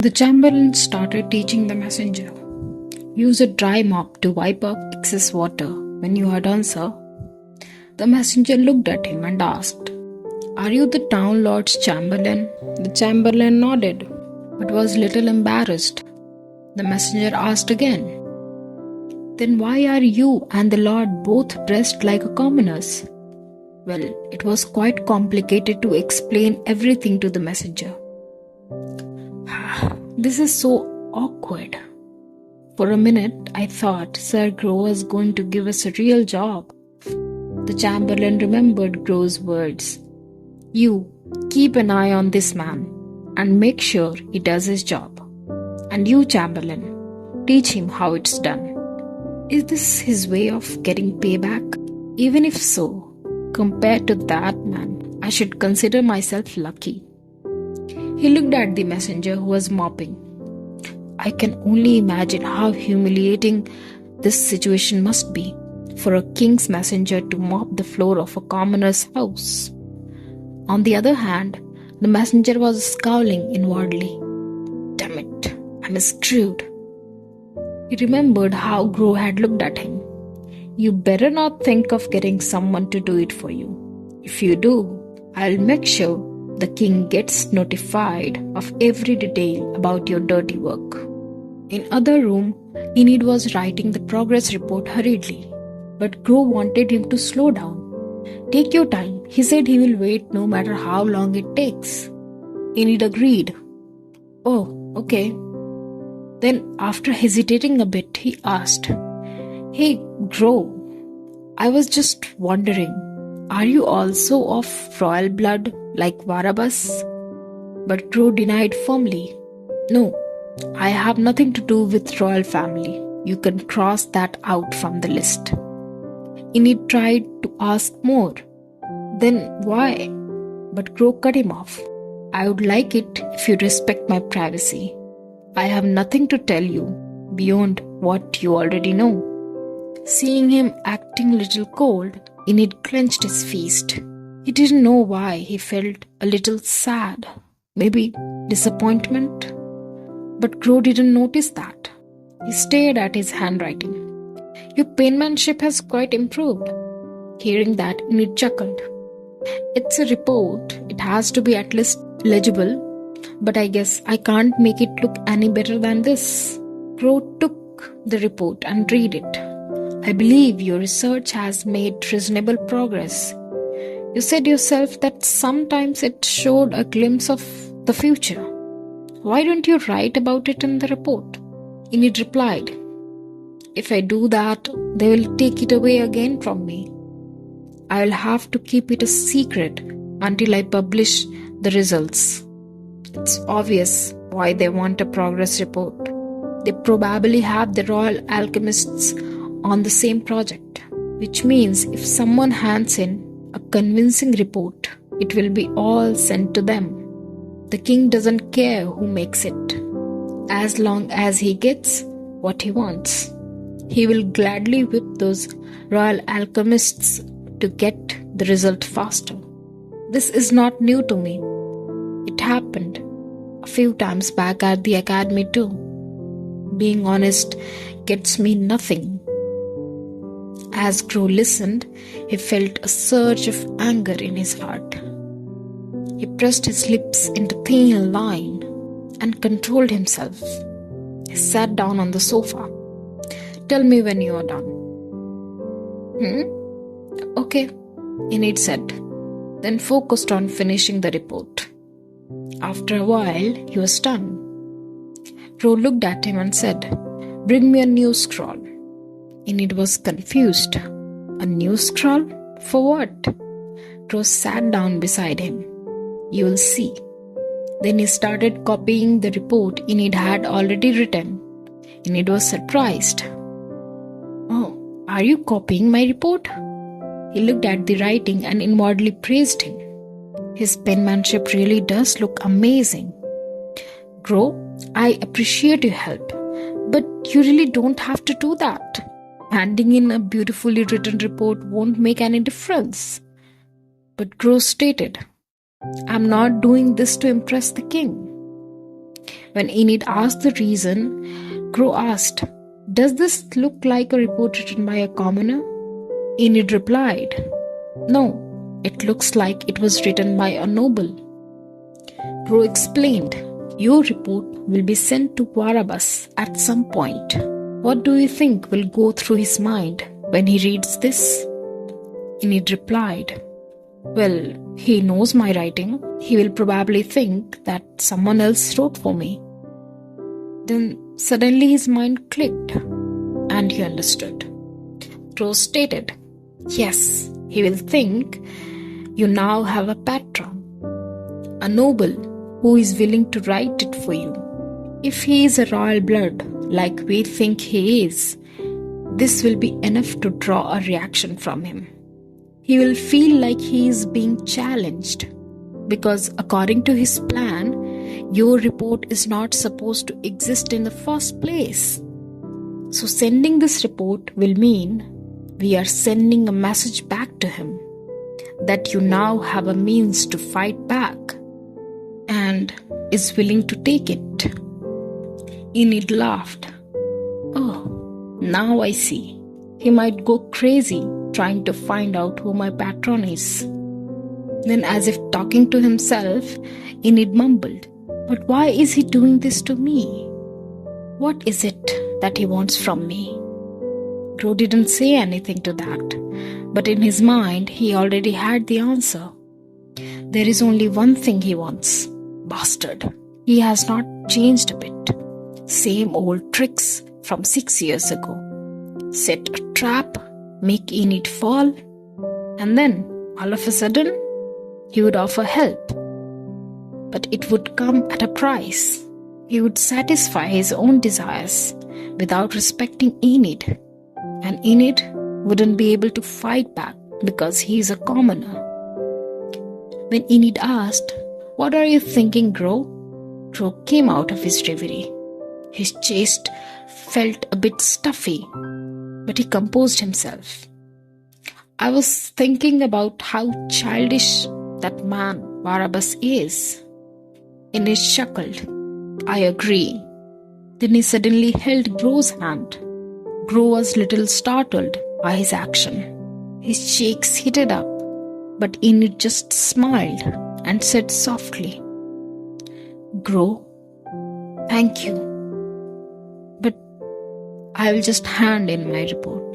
The chamberlain started teaching the messenger. Use a dry mop to wipe up excess water when you are done, sir. The messenger looked at him and asked, "Are you the town lord's chamberlain?" The chamberlain nodded, but was little embarrassed. The messenger asked again, "Then why are you and the lord both dressed like commoners?" Well, it was quite complicated to explain everything to the messenger. This is so awkward. For a minute, I thought Sir Grow was going to give us a real job. The chamberlain remembered Grow's words. "You keep an eye on this man and make sure he does his job. And you, chamberlain, teach him how it's done." Is this his way of getting payback? Even if so, compared to that man, I should consider myself lucky. He looked at the messenger who was mopping. I can only imagine how humiliating this situation must be for a king's messenger to mop the floor of a commoner's house. On the other hand, the messenger was scowling inwardly. Damn it, I'm screwed. He remembered how Grow had looked at him. You better not think of getting someone to do it for you. If you do, I'll make sure the king gets notified of every detail about your dirty work. In other room, Enid was writing the progress report hurriedly, but Grow wanted him to slow down. Take your time, he said he will wait no matter how long it takes. Enid agreed. Oh, okay. Then after hesitating a bit, he asked, Hey, Grow, I was just wondering, are you also of royal blood like Varabas? But Grow denied firmly. No, I have nothing to do with royal family. You can cross that out from the list. Enid tried to ask more. Then why? But Grow cut him off. I would like it if you respect my privacy. I have nothing to tell you beyond what you already know. Seeing him acting a little cold, Enid clenched his fist. He didn't know why he felt a little sad. Maybe disappointment? But Grow didn't notice that. He stared at his handwriting. Your penmanship has quite improved. Hearing that, Enid chuckled. It's a report. It has to be at least legible. But I guess I can't make it look any better than this. Grow took the report and read it. I believe your research has made reasonable progress. You said yourself that sometimes it showed a glimpse of the future. Why don't you write about it in the report? Enid replied, If I do that, they will take it away again from me. I will have to keep it a secret until I publish the results. It's obvious why they want a progress report. They probably have the royal alchemists on the same project, which means if someone hands in a convincing report, it will be all sent to them. The king doesn't care who makes it, as long as he gets what he wants. He will gladly whip those royal alchemists to get the result faster. This is not new to me. It happened a few times back at the academy too. Being honest gets me nothing. As Grow listened, he felt a surge of anger in his heart. He pressed his lips into a thin line and controlled himself. He sat down on the sofa. Tell me when you are done. Okay, Enid said, then focused on finishing the report. After a while, he was done. Grow looked at him and said, Bring me a new scroll. Enid was confused. A new scroll? For what? Grow sat down beside him. You will see. Then he started copying the report Enid had already written. Enid was surprised. Oh, are you copying my report? He looked at the writing and inwardly praised him. His penmanship really does look amazing. Grow, I appreciate your help, but you really don't have to do that. Handing in a beautifully written report won't make any difference. But Grow stated, I'm not doing this to impress the king. When Enid asked the reason, Crow asked, "Does this look like a report written by a commoner?" Enid replied, "No, it looks like it was written by a noble." Crow explained, "Your report will be sent to Barabas at some point. What do you think will go through his mind when he reads this?" Enid replied, "Well, he knows my writing. He will probably think that someone else wrote for me." Then suddenly his mind clicked and he understood. Crow stated, "Yes, he will think you now have a patron, a noble who is willing to write it for you. If he is a royal blood, like we think he is, this will be enough to draw a reaction from him. He will feel like he is being challenged, because according to his plan, your report is not supposed to exist in the first place. So sending this report will mean we are sending a message back to him that you now have a means to fight back and is willing to take it." Enid laughed. "Oh, now I see. He might go crazy trying to find out who my patron is." Then, as if talking to himself, Enid mumbled, "But why is he doing this to me? What is it that he wants from me?" Crow didn't say anything to that, but in his mind he already had the answer. There is only one thing he wants. Bastard. He has not changed a bit. Same old tricks from 6 years ago. Set a trap, make Enid fall, and then, all of a sudden, he would offer help. But it would come at a price. He would satisfy his own desires without respecting Enid, and Enid wouldn't be able to fight back because he is a commoner. When Enid asked, "What are you thinking, Crow?" Crow came out of his reverie. His chest felt a bit stuffy, but he composed himself. "I was thinking about how childish that man Barabbas is." Enid chuckled. "I agree." Then he suddenly held Crow's hand. Crow was a little startled by his action. His cheeks heated up, but Enid just smiled and said softly, "Crow, thank you. But I will just hand in my report."